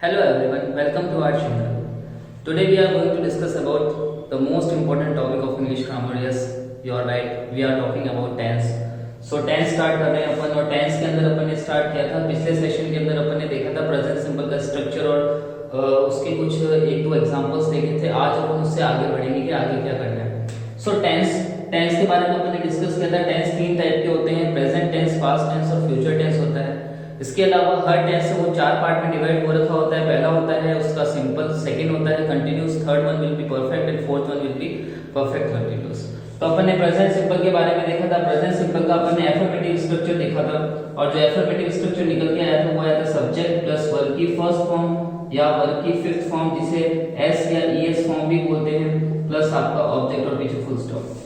Hello everyone, welcome to our channel. Today we are going to discuss about the most important topic of English grammar. Yes, you are right. We are talking about tense. So tense start कर रहे हैं अपन और tense के अंदर अपन ने start किया था पिछले सेशन के अंदर अपन ने देखा था प्रेजेंट सिंपल का स्ट्रक्चर और उसके कुछ एक दो एग्जांपल्स देखे थे. आज अपन उससे आगे बढ़ेंगे कि आगे क्या करना है. सो टेंस के बारे में अपन ने डिस्कस किया था. टेंस तीन टाइप के होते हैं, प्रेजेंट टेंस, पास्ट टेंस और फ्यूचर टेंस होता है. इसके अलावा हर टेंस से वो चार पार्ट में डिवाइड हो रखा होता है. पहला होता है उसका सिंपल, सेकंड होता है continuous, third one will be perfect and fourth one will be perfect continuous. तो अपन ने प्रेजेंट सिंपल के बारे में देखा था. प्रेजेंट सिंपल का अपन ने एफर्मेटिव स्ट्रक्चर देखा था और जो एफर्मेटिव स्ट्रक्चर निकल के आया था वो आया था सब्जेक्ट प्लस वर्ब की फर्स्ट फॉर्म या वर्ब की फिफ्थ फॉर्म जिसे एस या ईएस फॉर्म भी बोलते हैं, प्लस आपका ऑब्जेक्ट और पीछे फुल स्टॉप.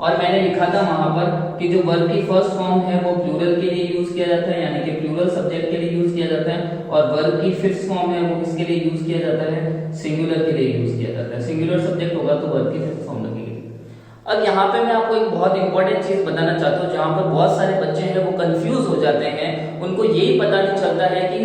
और मैंने लिखा था वहां पर कि जो वर्ब की फर्स्ट फॉर्म है वो प्लूरल के लिए यूज किया जाता है, यानी कि प्लूरल सब्जेक्ट के लिए यूज किया जाता है, और वर्ब की फिफ्थ फॉर्म है वो किसके लिए यूज किया जाता है, सिंगुलर के लिए यूज किया जाता है. सिंगुलर सब्जेक्ट होगा तो वर्ब की फिफ्थ फॉर्म लगेगी. अब यहाँ पे मैं आपको एक बहुत इंपॉर्टेंट चीज बताना चाहता हूँ जहाँ पर बहुत सारे बच्चे हैं वो कंफ्यूज हो जाते हैं. उनको यही पता नहीं चलता है कि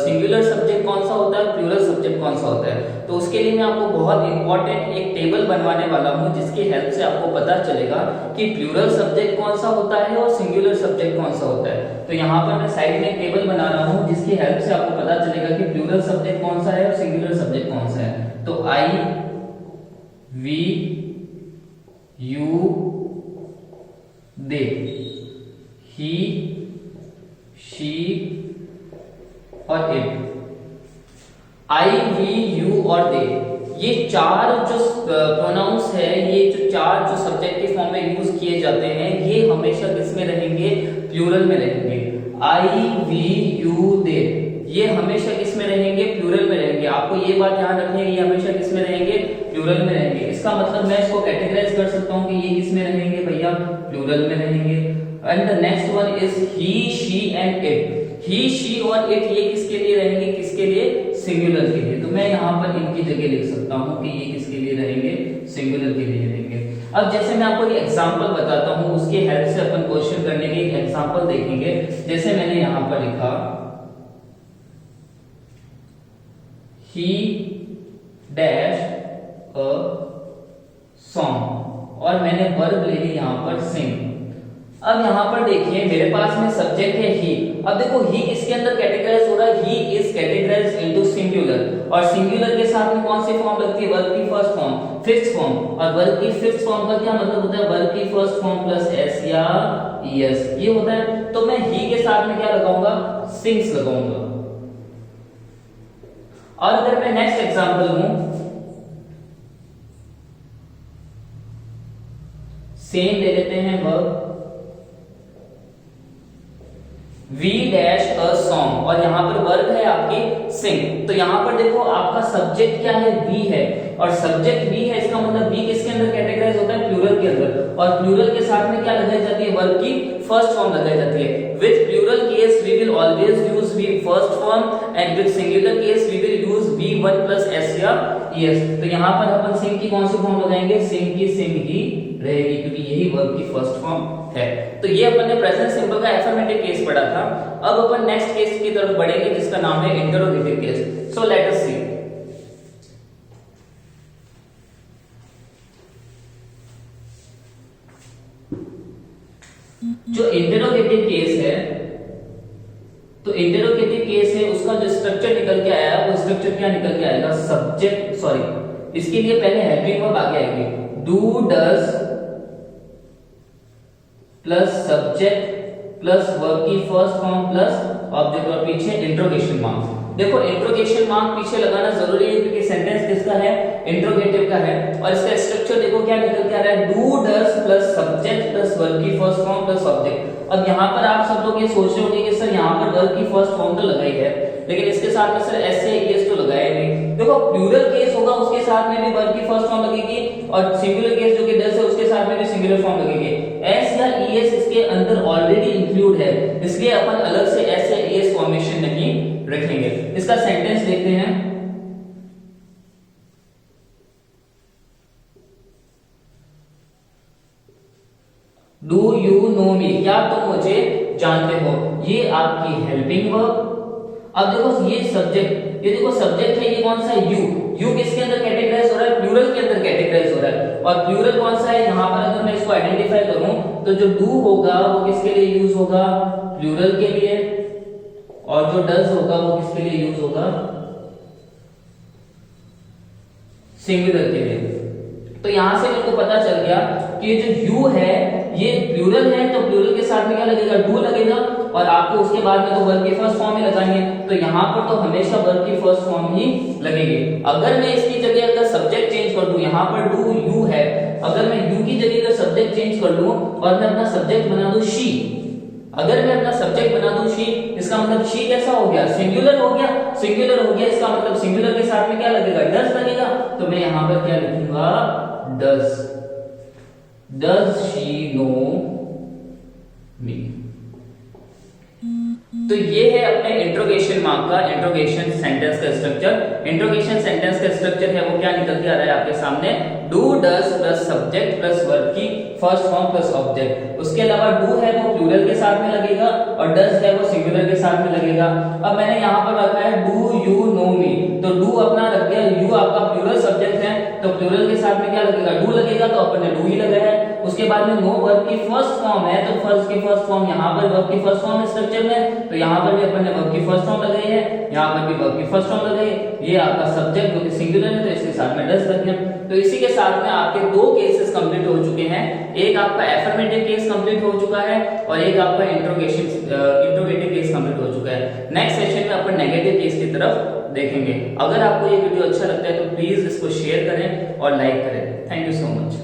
सिंगुलर सब्जेक्ट कौन सा होता है, प्लूरल सब्जेक्ट कौन सा होता है. तो उसके लिए मैं आपको बहुत इंपॉर्टेंट एक टेबल बनवाने वाला हूँ जिसकी हेल्प से आपको पता चलेगा कि प्लूरल सब्जेक्ट कौन सा होता है और सिंगुलर सब्जेक्ट कौन सा होता है. तो यहाँ पर मैं साइड में एक टेबल बना रहा हूँ जिसकी हेल्प से आपको पता चलेगा कि प्लूरल सब्जेक्ट कौन सा है और सिंगुलर सब्जेक्ट कौन सा है. तो I, we, you, they, he, she और इट. आई, वी, यू और दे, ये चार जो प्रोनाउंस है, ये जो चार जो सब्जेक्ट के फॉर्म में यूज किए जाते हैं, ये हमेशा किस में रहेंगे, प्लूरल में रहेंगे. आई, वी, यू, दे, ये हमेशा किस में रहेंगे, प्लूरल में रहेंगे. आपको ये बात ध्यान रखनी है, ये हमेशा किस में रहेंगे, प्लूरल में रहेंगे. इसका मतलब मैं इसको कैटेगराइज कर सकता हूँ कि ये किस में रहेंगे भैया, प्लूरल में रहेंगे. And the next one is he, she and it. He, she और इट ये किसके लिए रहेंगे, किसके लिए, सिंगुलर के लिए. तो मैं यहाँ पर इनकी जगह लिख सकता हूँ कि ये किसके लिए रहेंगे, सिंगुलर के लिए रहेंगे. अब जैसे मैं आपको एक एग्जांपल बताता हूँ, उसके हेल्प से अपन क्वेश्चन करने के एक एग्जांपल देखेंगे. जैसे मैंने यहाँ पर लिखा ही डैश अ सॉन्ग और मैंने वर्ब ले ली यहाँ पर सिंग. अब यहाँ पर देखिए मेरे पास में सब्जेक्ट है ही. अब देखो ही किसके अंदर कैटेगराइज हो रहा है, he is categorised into singular, और सिंगुलर के साथ में कौन सी फॉर्म लगती है, वर्ब की फर्स्ट फॉर्म, फिफ्थ फॉर्म. और वर्ब की फिफ्थ फॉर्म का क्या मतलब होता है, वर्ब की फर्स्ट फॉर्म प्लस एस या ईएस, ये होता है. तो मैं ही के साथ में क्या लगाऊंगा, सिंग्स लगाऊंगा. और अगर मैं नेक्स्ट एग्जांपल लूं, सेम ले लेते हैं verb V dash a song और यहां पर वर्ब है आपकी सिंग. तो यहां पर देखो आपका सब्जेक्ट क्या है, वी है, और सब्जेक्ट वी है, इसका मतलब वी किसके अंदर कैटेगराइज होता है, प्लूरल के अंदर. और प्लूरल के साथ में क्या लगाई जाती है, वर्ब की फर्स्ट फॉर्म लगाई जाती है. With plural case we will always use V first form and with singular case we will use V one plus S या ईएस. तो यहां पर अपन सिंग की कौन सी फॉर्म लगाएंगे, सिंग की सिंग ही रहेगी क्योंकि यही वर्ब की फर्स्ट फॉर्म है. तो ये अपन ने प्रेजेंट सिंपल का एफर्मेटिव केस पढ़ा था. अब अपन नेक्स्ट केस की तरफ बढ़ेंगे जिसका नाम है interrogative case. So let us see. जो इंटरोगेटिव केस है, तो इंटरोगेटिव केस है उसका जो स्ट्रक्चर निकल के आया वो स्ट्रक्चर क्या निकल के आएगा, सब्जेक्ट, सॉरी इसके लिए पहले हेल्पिंग वर्ब आगे आएगी, do does plus subject plus verb की फर्स्ट फॉर्म प्लस ऑब्जेक्ट और पीछे इंट्रोगेशन मार्क. देखो इंट्रोगेशन मार्क पीछे लगाना जरूरी है क्योंकि सेंटेंस किसका है, इंट्रोगेटिव का है. और इसका स्ट्रक्चर देखो क्या निकल के आ रहा है, do does plus subject plus verb की फर्स्ट फॉर्म प्लस ऑब्जेक्ट. अब यहाँ पर आप सब लोग ये सोच रहे होंगे कि सर यहाँ पर वर्ब की फर्स्ट फॉर्म तो लगाई है लेकिन इसके साथ में सर एस या ईएस तो लगाया नहीं. देखो प्लूरल केस होगा उसके साथ में भी वर्ब की फर्स्ट फॉर्म लगेगी और सिंगुलर केस जो कि डज है उसके साथ में भी सिंगुलर फॉर्म लगेगी. एस या ईएस इसके अंदर ऑलरेडी इंक्लूड है, इसलिए अपन अलग से एस या ईएस फॉर्मेशन नहीं रखेंगे. इसका सेंटेंस देखते हैं. डू यू नो मी, क्या तुम मुझे जानते हो. ये आपकी हेल्पिंग वर्ब अब देखो ये सब्जेक्ट, ये देखो सब्जेक्ट है, ये कौन सा है, यू किसके अंदर कैटेगराइज हो रहा है, प्लूरल के अंदर कैटेगराइज हो रहा है। और प्लूरल कौन सा है, यहाँ पर अगर मैं इसको आइडेंटिफाई करूं तो जो डू होगा वो किसके लिए यूज होगा, प्लूरल के लिए, और जो डज होगा वो किसके लिए यूज होगा, सिंगुलर के लिए। तो यहां से मेरे को पता चल गया कि जो यू है ये प्लूरल है, तो प्लूरल के साथ में क्या लगेगा, डू लगेगा, और आपको उसके बाद में तो वर्ब की फर्स्ट फॉर्म ही लगाएंगे, तो यहाँ पर तो हमेशा वर्ब की फर्स्ट फॉर्म ही लगेगी। अगर मैं इसकी जगह अगर सब्जेक्ट चेंज कर दूं, यहाँ पर डू यू है, अगर मैं यू की जगह अगर सब्जेक्ट चेंज कर लूं और मैं अपना सब्जेक्ट बना दूं शी, अगर मैं अपना सब्जेक्ट बना दूं शी, इसका मतलब शी कैसा हो गया, सिंगुलर हो गया, सिंगुलर हो गया, इसका मतलब सिंगुलर के साथ में क्या लगेगा, डज लगेगा, तो मैं यहाँ पर क्या लिखूंगा, डज शी नो मी। तो ये है अपने इंट्रोगेशन मार्क का, इंट्रोगेशन सेंटेंस का स्ट्रक्चर। इंट्रोगेशन सेंटेंस का स्ट्रक्चर है वो क्या निकल के आ रहा है आपके सामने, do does plus subject plus verb की फर्स्ट फॉर्म प्लस ऑब्जेक्ट। उसके अलावा डू है वो प्लूरल के साथ में लगेगा और डज है वो सिंगुलर के साथ में लगेगा। अब मैंने यहाँ पर रखा है डू यू नो मी, तो डू अपना लग गया, यू आपका प्लूरल सब्जेक्ट है, तो प्लूरल के साथ में क्या लगेगा, डू लगेगा, तो अपन ने डू ही लगाया है। उसके बाद में नो वर्ब की फर्स्ट फॉर्म है, तो फर्स्ट की फर्स्ट फॉर्म यहाँ पर वर्ब की फर्स्ट फॉर्म स्ट्रक्चर में, तो यहाँ पर भी अपन ने वर्ब की फर्स्ट फॉर्म लगाई है, यहाँ पर भी वर्ब की फर्स्ट फॉर्म लगाई है। ये आपका सब्जेक्ट जो कि सिंगुलर है तो इसके साथ में डज लग गया। तो इसी के साथ में आपके दो केसेस कंप्लीट हो चुके हैं, एक आपका एफर्मेटिव केस कंप्लीट हो चुका है और एक आपका इंट्रोगेटिव केस कंप्लीट हो चुका है। नेक्स्ट सेशन में अपन नेगेटिव केस की तरफ देखेंगे। अगर आपको ये वीडियो अच्छा लगता है तो प्लीज इसको शेयर करें और लाइक करें। Thank you so much.